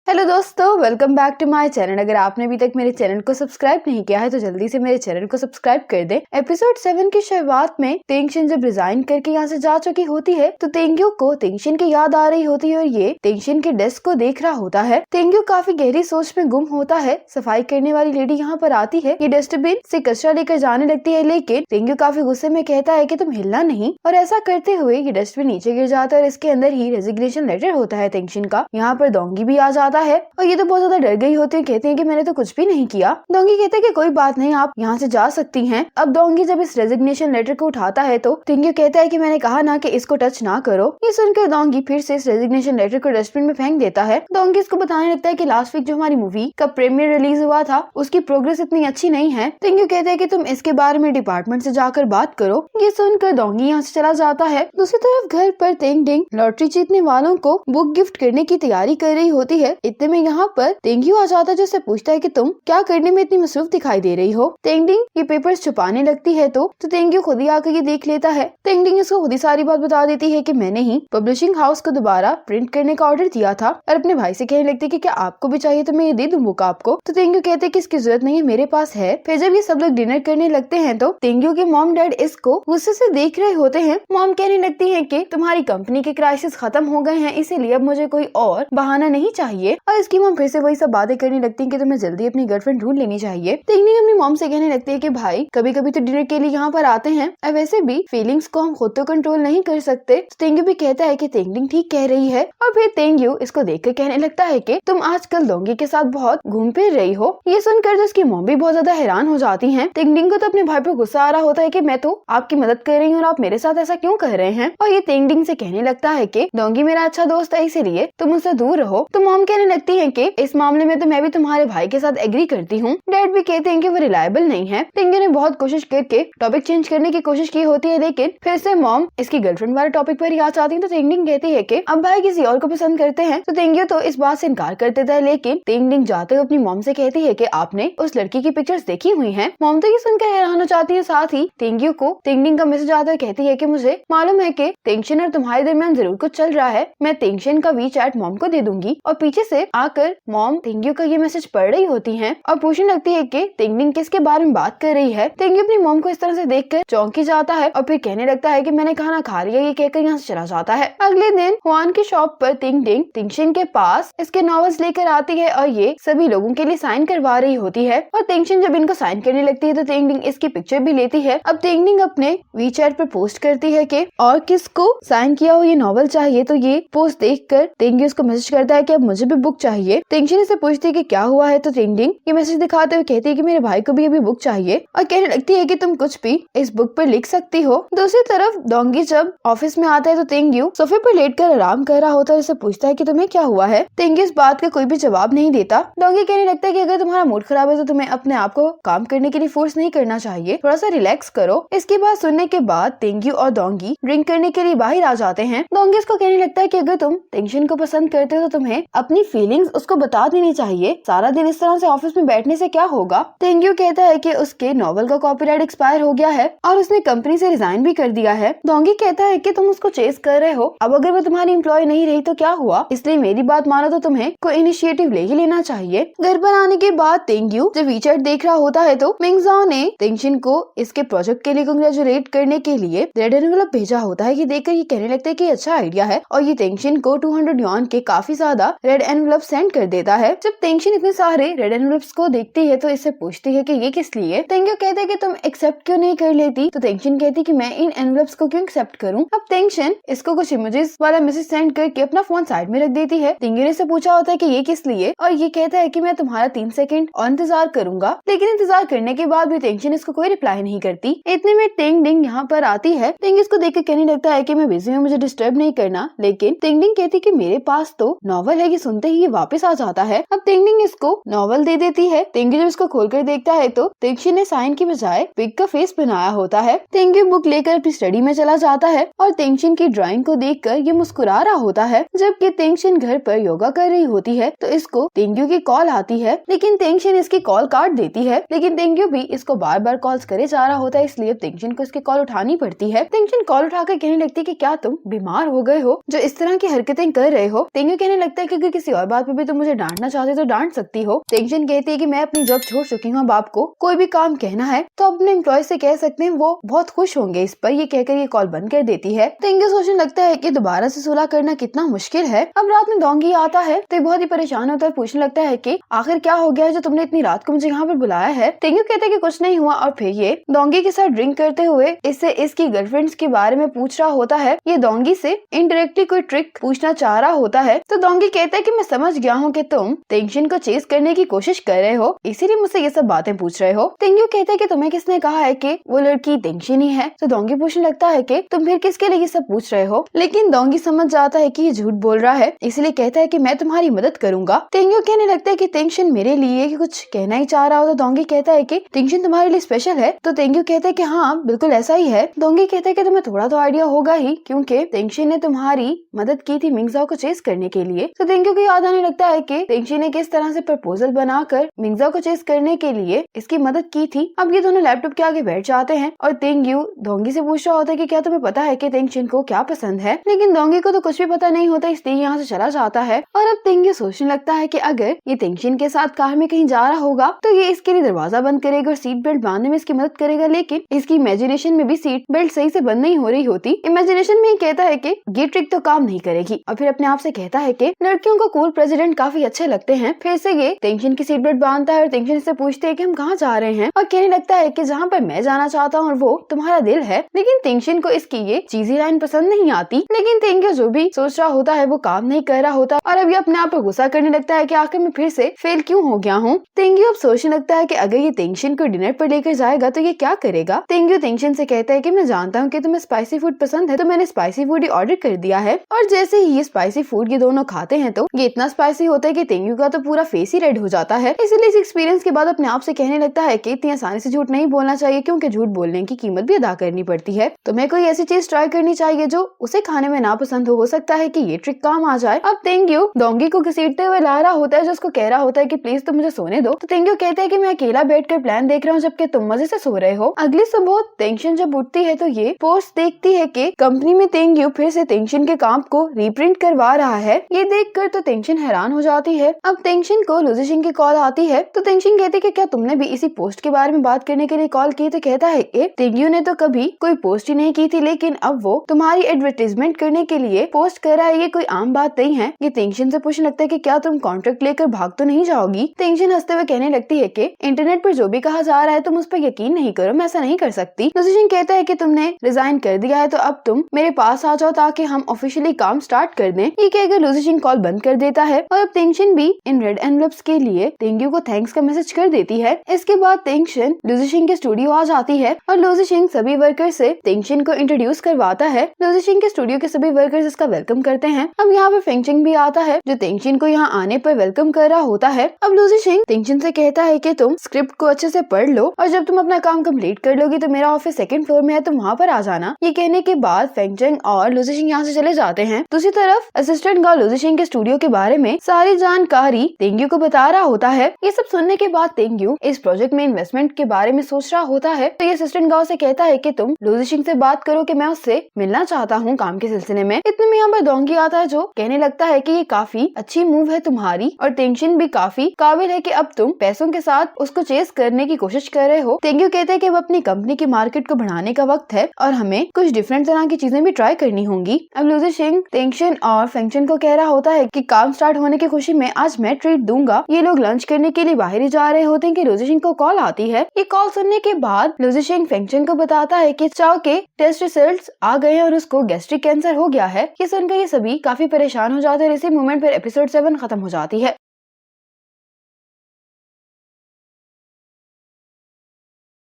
Hello दोस्तों, welcome back to my channel. अगर आपने अभी तक मेरे चैनल को सब्सक्राइब नहीं किया है तो जल्दी से मेरे चैनल को सब्सक्राइब कर दें। एपिसोड 7 की शुरुआत में तेंगशिन जब रिजाइन करके यहाँ से जा चुकी होती है तो तेंग्यू को तेंगशिन की याद आ रही होती है और ये तेंगशिन के डेस्क को देख रहा होता है। तेंग्यू काफी गहरी सोच में गुम होता है। सफाई करने वाली लेडी यहाँ पर आती है, ये डस्टबिन से कचरा लेकर जाने लगती है, लेकिन तेंग्यू काफी गुस्से में कहता है कि तुम हिलना नहीं, और ऐसा करते हुए ये डस्टबिन नीचे गिर जाता है और इसके अंदर ही रेजिग्नेशन लेटर होता है तेंगशिन का। यहाँ पर डोंगी भी आ जाता है और ये तो बहुत ज्यादा डर गई होती है, कहती है कि मैंने तो कुछ भी नहीं किया। डोंगी कहते हैं कि कोई बात नहीं, आप यहाँ से जा सकती हैं। अब डोंगी जब इस रेजिग्नेशन लेटर को उठाता है तो तेंग्यू कहता है कि मैंने कहा ना कि इसको टच ना करो। ये सुनकर डोंगी फिर से इस रेजिग्नेशन लेटर को डस्टबिन में फेंक देता है। डोंगी इसको बताने लगता है कि लास्ट वीक जो हमारी मूवी का प्रीमियर रिलीज हुआ था उसकी प्रोग्रेस इतनी अच्छी नहीं है। तेंग्यू कहते हैं कि तुम इसके बारे में डिपार्टमेंट से जाकर बात करो। ये सुनकर डोंगी यहाँ से चला जाता है। दूसरी तरफ घर पर तेंगडिंग लॉटरी जीतने वालों को बुक गिफ्ट करने की तैयारी कर रही होती है। इतने में यहाँ पर तेंग्यू आ जाता है जो उससे पूछता है कि तुम क्या करने में इतनी मसरूफ दिखाई दे रही हो। तेंगडिंग ये पेपर्स छुपाने लगती है तो तेंग्यू खुद ही आकर ये देख लेता है। तेंगडिंग इसको खुद ही सारी बात बता देती है कि मैंने ही पब्लिशिंग हाउस को दोबारा प्रिंट करने का ऑर्डर दिया था, और अपने भाई से कहने लगती है कि क्या आपको भी चाहिए तो मैं ये दे दूं बुक आपको। तो तेंग्यू कहते हैं कि इसकी जरूरत नहीं है, मेरे पास है। फिर जब ये सब लोग डिनर करने लगते हैं तो तेंग्यू के मॉम डैड इसको गुस्से से देख रहे होते हैं। मॉम कहने लगती है कि तुम्हारी कंपनी के क्राइसिस खत्म हो गए हैं, इसीलिए अब मुझे कोई और बहाना नहीं चाहिए। और इसकी मॉम फिर से वही सब बातें करने लगती है कि तुम्हें जल्दी अपनी गर्लफ्रेंड ढूंढ लेनी चाहिए। तेंगडिंग अपनी मॉम से कहने लगती है कि भाई कभी कभी तो डिनर के लिए यहाँ पर आते हैं, और वैसे भी फीलिंग्स को हम खुद तो कंट्रोल नहीं कर सकते। तो तेंग्यू भी कहता है कि तेंगडिंग ठीक कह रही है। और फिर तेंग्यू इसको देखकर कहने लगता है कि तुम आजकल डोंगी के साथ बहुत घूम फिर रही हो। ये सुनकर तो उसकी मॉम भी बहुत ज्यादा हैरान हो जाती है। तेंगडिंग को तो अपने भाई पर गुस्सा आ रहा होता है कि मैं तो आपकी मदद कर रही हूँ और आप मेरे साथ ऐसा क्यों कर रहे हैं। और ये तेंगडिंग से कहने लगता है कि डोंगी मेरा अच्छा दोस्त है, इसीलिए तुम उससे दूर रहो। तो मॉम कहने लगती है कि इस मामले में तो मैं भी तुम्हारे भाई के साथ एग्री करती हूँ। डैड भी कहते हैं कि वो रिलायबल नहीं है। तेंग्यू ने बहुत कोशिश करके टॉपिक चेंज करने की कोशिश की होती है, लेकिन फिर से मॉम इसकी गर्लफ्रेंड वाले टॉपिक पर ही आ जाती है। तो तेंगडिंग कहती है कि अब भाई किसी और को पसंद करते हैं। तो तेंग्यू तो इस बात से इनकार कर देता है, लेकिन तेंगडिंग जाते हुए अपनी मॉम से कहती है कि आपने उस लड़की की पिक्चर्स देखी हुई हैं। मॉम तो ये सुनकर हैरान हो जाती है। साथ ही तेंग्यू को तेंगडिंग का मैसेज आता है, कहती है कि मुझे मालूम है कि तेंगशिन और तुम्हारे दरमियान जरूर कुछ चल रहा है, मैं तेंगशिन का वीचैट मॉम को दे दूंगी। और पीछे से आकर मॉम तेंग्यू का ये मैसेज पढ़ रही होती हैं और पूछने लगती है कि तेंगडिंग किसके बारे में बात कर रही है। तेंग्यू अपनी मॉम को इस तरह से देखकर चौंकी जाता है और फिर कहने लगता है कि मैंने खाना खा लिया, ये कहकर यहाँ से चला जाता है। अगले दिन हुआन की शॉप पर तेंगडिंग तेंगशिन के पास इसके नॉवेल्स लेकर आती है और ये सभी लोगों के लिए साइन करवा रही होती है। और तेंगशिन जब इनको साइन करने लगती है तो तेंगडिंग इसकी पिक्चर भी लेती है। अब तेंगडिंग अपने वीचैट पर पोस्ट करती है कि और किसको साइन किया हो ये नॉवल चाहिए। तो ये पोस्ट देखकर तेंग्यू उसको मैसेज करता है कि अब मुझे भी बुक चाहिए। तेंगशिन इससे पूछती है कि क्या हुआ है। तो तेंगडिंग ये मैसेज दिखाते हुए कहती है कि मेरे भाई को भी अभी बुक चाहिए, और कहने लगती है कि तुम कुछ भी इस बुक पर लिख सकती हो। दूसरी तरफ डोंगी जब ऑफिस में आता है तो तेंग्यू सोफे पर लेटकर आराम कर रहा होता है। उससे पूछता है कि तुम्हें क्या हुआ है। तेंग्यू इस बात का कोई भी जवाब नहीं देता। डोंगी कहने लगता है कि अगर तुम्हारा मूड खराब है तो तुम्हें अपने आप को काम करने के लिए फोर्स नहीं करना चाहिए, थोड़ा सा रिलैक्स करो। इसकी बात सुनने के बाद तेंग्यू और डोंगी ड्रिंक करने के लिए बाहर आ जाते हैं। डोंगी इसको कहने लगता है कि अगर तुम तेंगशिन को पसंद करते हो तो तुम्हें अपनी फीलिंग्स उसको बता देनी चाहिए, सारा दिन इस तरह से ऑफिस में बैठने से क्या होगा। तेंग्यू कहता है कि उसके नॉवल का कॉपीराइट एक्सपायर हो गया है और उसने कंपनी से रिजाइन भी कर दिया है। डोंगी कहता है कि तुम उसको चेस कर रहे हो, अब अगर वो तुम्हारी एम्प्लॉय नहीं रही तो क्या हुआ, इसलिए मेरी बात मानो तो तुम्हें कोई इनिशिएटिव ले ही लेना चाहिए। घर पर आने के बाद तेंग्यू जब वीचैट देख रहा होता है तो मिंगजाओ ने तेंगशिन को इसके प्रोजेक्ट के लिए कांग्रेचुलेट करने के लिए रेड एनवेलप भेजा होता है। ये देखकर ये कहने लगता है कि अच्छा आइडिया है, और ये तेंगशिन को 200 युआन के काफी ज्यादा रेड एनवेलप सेंड कर देता है। जब तेंगशिन इतने सारे रेड एनवेलप्स को देखती है तो इससे पूछती है कि ये किस लिए। तेंग्यू कहते हैं कि तुम एक्सेप्ट क्यों नहीं कर लेती। तो तेंगशिन कहती कि मैं इन एनवेलप्स को क्यों एक्सेप्ट करूं। अब तेंगशिन इसको कुछ इमेजेस वाला मैसेज सेंड करके अपना फोन साइड में रख देती है। तेंग्यू ने से पूछा होता है कि ये किस लिए, और ये कहता है कि मैं तुम्हारा 3 सेकंड और इंतजार करूंगा। लेकिन इंतजार करने के बाद भी तेंगशिन इसको कोई रिप्लाई नहीं करती। इतने में तेंगडिंग यहाँ पर आती है। तेंग्यू इसको देखकर कहने लगता है कि मैं बिजी हूँ, मुझे डिस्टर्ब नहीं करना। लेकिन तेंगडिंग कहती कि मेरे पास तो नॉवल है। ये सुनते ही ये वापस आ जाता है। अब तेंगडिंग इसको नॉवल दे देती है। तेंग्यू जब इसको खोलकर देखता है तो तेंगशिन ने साइन की बजाय पिग का फेस बनाया होता है। तेंग्यू बुक लेकर अपनी स्टडी में चला जाता है और तेंगशिन की ड्राइंग को देखकर ये मुस्कुरा रहा होता है। जबकि तेंगशिन घर पर योगा कर रही होती है तो इसको तेंग्यू की कॉल आती है, लेकिन तेंगशिन इसकी कॉल काट देती है। लेकिन तेंग्यू भी इसको बार बार कॉल्स करे जा रहा होता है, इसलिए तेंगशिन को इसकी कॉल उठानी पड़ती है। तेंगशिन कॉल उठाकर कहने लगती है कि क्या तुम बीमार हो गए हो जो इस तरह की हरकतें कर रहे हो। तेंग्यू कहने लगता है कि अगर किसी किसी और बात पे भी तुम मुझे डांटना चाहते तो डांट सकती हो। टेंशन कहती है कि मैं अपनी जॉब छोड़ चुकी हूँ, अब आपको कोई भी काम कहना है तो अपने एम्प्लॉय से कह सकते हैं, वो बहुत खुश होंगे इस पर। ये कहकर ये कॉल बंद कर देती है। तेंग्यू सोचने लगता है कि दोबारा से सुलह करना कितना मुश्किल है। अब रात में डोंगी आता है तो बहुत ही परेशान होता है, पूछने लगता है कि आखिर क्या हो गया है जो तुमने इतनी रात को मुझे यहाँ पर बुलाया है। तेंग्यू कहता है कि कुछ नहीं हुआ, और फिर ये डोंगी के साथ ड्रिंक करते हुए इससे इसकी गर्लफ्रेंड्स के बारे में पूछ रहा होता है। ये डोंगी से इनडायरेक्टली कोई ट्रिक पूछना चाह रहा होता है। तो डोंगी कहता है कि मैं समझ गया हूँ कि तुम टेंशन को चेस करने की कोशिश कर रहे हो, इसीलिए मुझसे ये सब बातें पूछ रहे हो। तेंग्यू कहता है कि तुम्हें किसने कहा है कि वो लड़की टेंशन ही है। तो डोंगी पूछने लगता है कि तुम फिर किसके लिए ये सब पूछ रहे हो। लेकिन डोंगी समझ जाता है कि ये झूठ बोल रहा है, इसलिए कहता है कि मैं तुम्हारी मदद करूंगा। तेंग्यू कहने लगता है कि टेंशन मेरे लिए कि कुछ कहना ही चाह रहा हो। तो डोंगी कहता है कि टेंशन तुम्हारे लिए स्पेशल है। तो तेंग्यू कहता है कि हाँ बिल्कुल ऐसा ही है। डोंगी कहता है कि तुम्हें थोड़ा तो आइडिया होगा ही, क्योंकि टेंशन ने तुम्हारी मदद की थी मिंगजाओ को चेस करने के लिए। तो तेंग्यू को याद आने लगता है कि टेंशन ने किस तरह से प्रपोजल बनाकर मिंगजाओ को चेस करने के लिए इसकी मदद की थी। अब ये दोनों लैपटॉप के आगे बैठ जाते हैं और तेंग्यू डोंगी से पूछ रहा होता है कि क्या तुम्हें पता है कि टेंशन को क्या पसंद है। लेकिन डोंगी को तो कुछ भी पता नहीं होता, इसलिए यहाँ से चला जाता है। और अब तेंग्यू सोचने लगता है कि अगर ये टेंशन के साथ कार में कहीं जा रहा होगा तो ये इसके लिए दरवाजा बंद करेगा और सीट बेल्ट बांधने में इसकी मदद करेगा। लेकिन इसकी इमेजिनेशन में भी सीट बेल्ट सही से बंद नहीं हो रही होती। इमेजिनेशन में ही कहता है कि ये ट्रिक तो काम नहीं करेगी, और फिर अपने आप से कहता है कि लड़कियों को कूल प्रेसिडेंट काफी अच्छे लगते हैं। फिर से ये टेंशन की सीट बेल्ट बांधता है और टेंशन से पूछते है कि हम कहाँ जा रहे हैं, और कहने लगता है कि जहाँ पर मैं जाना चाहता हूँ और वो तुम्हारा दिल है। लेकिन टेंशन को इसकी ये चीजी लाइन पसंद नहीं आती। लेकिन तेंग्यू जो भी सोच रहा होता है वो काम नहीं कर रहा होता, और अब ये अपने आप पर गुस्सा करने लगता है कि आखिर मैं फिर से फेल क्यों हो गया हूँ। तेंग्यू अब सोचने लगता है कि अगर ये टेंशन को डिनर पर लेकर जाएगा तो ये क्या करेगा। तेंग्यू टेंशन से कहता है कि मैं जानता हूँ कि तुम्हें स्पाइसी फूड पसंद है, तो मैंने स्पाइसी फूड ही ऑर्डर कर दिया है। और जैसे ही ये स्पाइसी फूड ये दोनों खाते हैं तो ये इतना स्पाइसी होता है कि तेंग्यू का तो पूरा फेस ही रेड हो जाता है। इसलिए इस एक्सपीरियंस के बाद अपने आप से कहने लगता है कि इतनी आसानी से झूठ नहीं बोलना चाहिए, क्योंकि झूठ बोलने की कीमत भी अदा करनी पड़ती है। तुम्हें कोई ऐसी चीज ट्राई करनी चाहिए जो उसे खाने में ना पसंद हो सकता है कि ये ट्रिक काम आ जाए। अब तेंग्यू डोंगी को घसीटते हुए ला रहा होता है, जो उसको कह रहा होता है कि प्लीज तुम मुझे सोने दो। तो तेंग्यू कहता है कि मैं अकेला बैठकर प्लान देख रहा हूँ जबकि तुम मजे से सो रहे हो। अगली सुबह टेंशन जब उठती है तो ये पोस्ट देखती है कि कंपनी में तेंग्यू फिर से टेंशन के काम को रीप्रिंट करवा रहा है। ये देखकर तो टेंशन हैरान हो जाती है। अब टेंशन को लूजिशिंग की कॉल आती है तो टेंशन कहती है कि क्या तुमने भी इसी पोस्ट के बारे में बात करने के लिए कॉल की। तो कहता है कि तेंग्यू ने तो कभी कोई पोस्ट ही नहीं की थी, लेकिन अब वो तुम्हारी एडवर्टाइजमेंट करने के लिए पोस्ट कर रहा है, ये कोई आम बात नहीं है। ये टेंशन से पूछने लगता है कि क्या तुम कॉन्ट्रैक्ट लेकर भाग तो नहीं जाओगी। टेंशन हंसते हुए कहने लगती है कि इंटरनेट पर जो भी कहा जा रहा है तुम उस पर यकीन नहीं करो, मैं ऐसा नहीं कर सकती। लूजिशिंग कहता है कि तुमने रिजाइन कर दिया है तो अब तुम मेरे पास आ जाओ ताकि हम ऑफिशियली काम स्टार्ट कर दें। ये कहकर लूजिशिंग कॉल बंद कर देता है और अब टेंशन भी इन रेड एनवलप्स के लिए तेंग्यू को थैंक्स का मैसेज कर देती है। इसके बाद टेंशन लूजिशिंग के स्टूडियो आ जाती है और लूजिशिंग सभी वर्कर से टेंशन को इंट्रोड्यूस करवाता है। लूजिशिंग के स्टूडियो के सभी वर्कर्स इसका वेलकम करते हैं। अब यहाँ पर फेंगचिंग भी आता है जो टेंशन को यहाँ आने पर वेलकम कर रहा होता है। अब लूजिशिंग टेंशन से कहता है कि तुम स्क्रिप्ट को अच्छे से पढ़ लो और जब तुम अपना काम कंप्लीट कर लोगी तो मेरा ऑफिस सेकंड फ्लोर में है, तुम वहाँ पर आ जाना। ये कहने के बाद फेंगचिंग और लूजिशिंग यहाँ से चले जाते हैं। दूसरी तरफ असिस्टेंट गार्ड लूजिशिंग के स्टूडियो के बारे में सारी जानकारी तेंग्यू को बता रहा होता है। ये सब सुनने के बाद तेंग्यू इस प्रोजेक्ट में इन्वेस्टमेंट के बारे में सोच रहा होता है। तो ये असिस्टेंट गार्ड से कहता है कि तुम लूजिशिंग से बात करो कि मैं उससे मिलना चाहता हूँ काम के सिलसिले में। इतने में यहाँ पर डोंगी आता है जो कहने लगता है कि ये काफी अच्छी मूव है तुम्हारी और टेंशन भी काफी काबिल है कि अब तुम पैसों के साथ उसको चेस करने की कोशिश कर रहे हो। तेंग्यू कहते हैं कि अब अपनी कंपनी की मार्केट को बढ़ाने का वक्त है और हमें कुछ डिफरेंट तरह की चीजें भी ट्राई करनी होंगी। अब लूजिशिंग टेंशन और फेंगचिन को कह रहा होता है कि काम स्टार्ट होने की खुशी में आज मैं ट्रीट दूंगा। ये लोग लंच करने के लिए बाहर ही जा रहे होते हैं कि लूजिशिंग को कॉल आती है। ये कॉल सुनने के बाद लूजिशिंग फेंगचिन को बताता है कि चाओ के टेस्ट रिजल्ट्स आ गए हैं और उसको गैस्ट्रिक कैंसर हो गया है। ये सुनकर ये सभी काफी परेशान हो जाते हैं और इसी मोमेंट पर एपिसोड 7 खत्म हो जाती है।